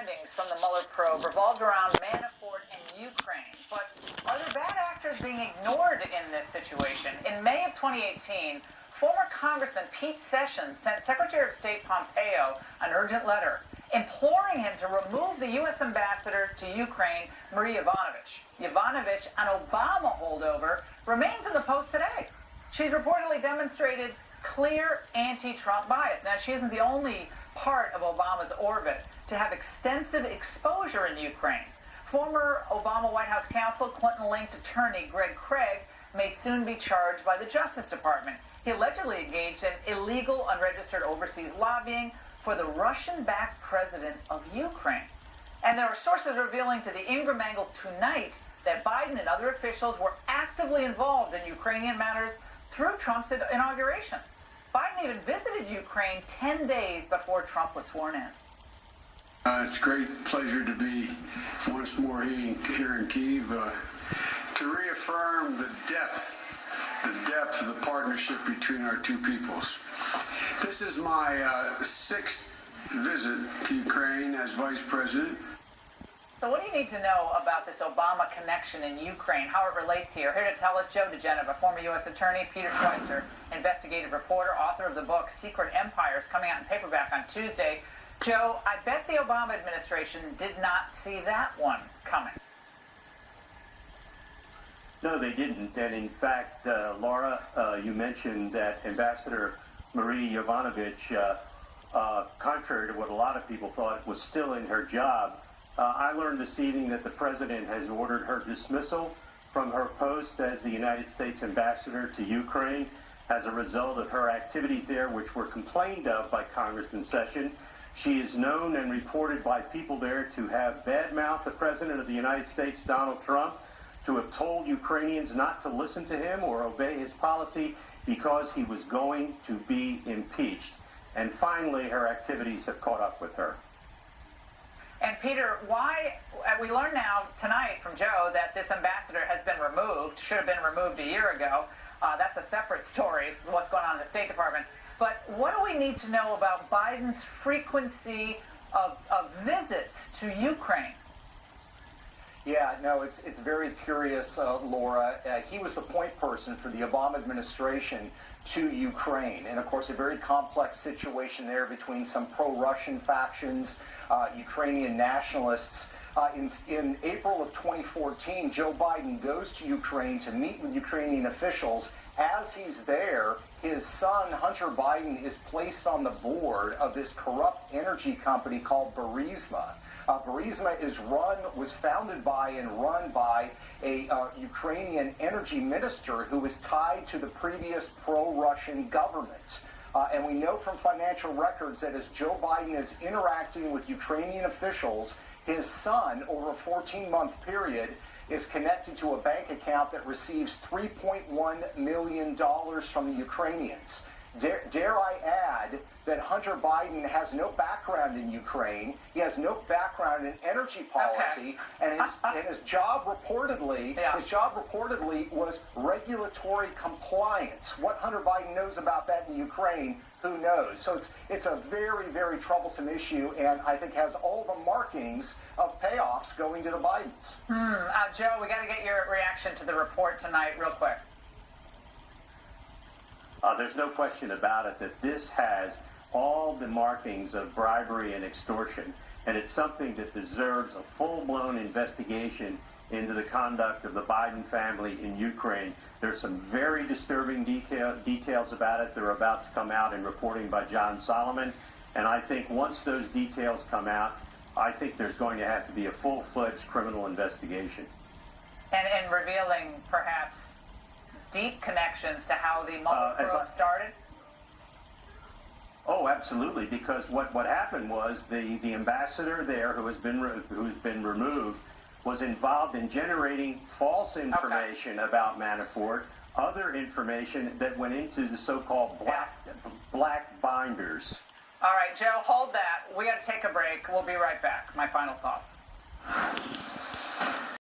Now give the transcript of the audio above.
findings from the Mueller probe revolved around Manafort and Ukraine. But are there bad actors being ignored in this situation? In May of 2018, former Congressman Pete Sessions sent Secretary of State Pompeo an urgent letter imploring him to remove the U.S. ambassador to Ukraine, Marie Yovanovitch. Yovanovitch, an Obama holdover, remains in the post today. She's reportedly demonstrated clear anti-Trump bias. Now, she isn't the only part of Obama's orbit to have extensive exposure in Ukraine. Former Obama White House counsel, Clinton-linked attorney Greg Craig, may soon be charged by the Justice Department. He allegedly engaged in illegal, unregistered overseas lobbying for the Russian-backed president of Ukraine. And there are sources revealing to the Ingram angle tonight that Biden and other officials were actively involved in Ukrainian matters through Trump's inauguration. Biden even visited Ukraine 10 days before Trump was sworn in. It's a great pleasure to be once more here in Kyiv to reaffirm the depth of the partnership between our two peoples. This is my sixth visit to Ukraine as vice president. So what do you need to know about this Obama connection in Ukraine, how it relates here? Here to tell us, Joe DeGeneva, former U.S. Attorney, Peter Schweitzer, investigative reporter, author of the book Secret Empires, coming out in paperback on Tuesday. Joe, I bet the Obama administration did not see that one coming. No, they didn't. And in fact, Laura, you mentioned that Ambassador Marie Yovanovitch, contrary to what a lot of people thought, was still in her job. I learned this evening that the president has ordered her dismissal from her post as the United States ambassador to Ukraine as a result of her activities there, which were complained of by Congressman Sessions. She is known and reported by people there to have badmouthed the president of the United States, Donald Trump, to have told Ukrainians not to listen to him or obey his policy because he was going to be impeached. And finally, her activities have caught up with her. And Peter, why, we learned now tonight from Joe that this ambassador has been removed, should have been removed a year ago. That's a separate story, what's going on in the State Department. But what do we need to know about Biden's frequency of visits to Ukraine? Yeah, no, it's very curious, Laura. He was the point person for the Obama administration to Ukraine. And, of course, a very complex situation there between some pro-Russian factions, Ukrainian nationalists. In April of 2014, Joe Biden goes to Ukraine to meet with Ukrainian officials. As he's there, his son, Hunter Biden, is placed on the board of this corrupt energy company called Burisma. Burisma was founded by and run by a Ukrainian energy minister who was tied to the previous pro-Russian government. And we know from financial records that as Joe Biden is interacting with Ukrainian officials, his son, over a 14-month period, is connected to a bank account that receives $3.1 million from the Ukrainians. Dare I add that Hunter Biden has no background in Ukraine. He has no background in energy policy, and his job reportedly was regulatory compliance. What Hunter Biden knows about that in Ukraine, who knows? So it's a very, very troublesome issue, and I think has all the markings of payoffs going to the Bidens. Joe, we got to get your reaction to the report tonight real quick. There's no question about it that this has all the markings of bribery and extortion, and it's something that deserves a full-blown investigation into the conduct of the Biden family in Ukraine. There's some very disturbing details about it. They're about to come out in reporting by John Solomon, and I think once those details come out, I think there's going to have to be a full-fledged criminal investigation. And revealing perhaps deep connections to how the Mueller probe started? Oh, absolutely, because what happened was the ambassador there who's been removed was involved in generating false information about Manafort, other information that went into the so-called black binders. All right, Joe, hold that. We got to take a break. We'll be right back. My final thoughts.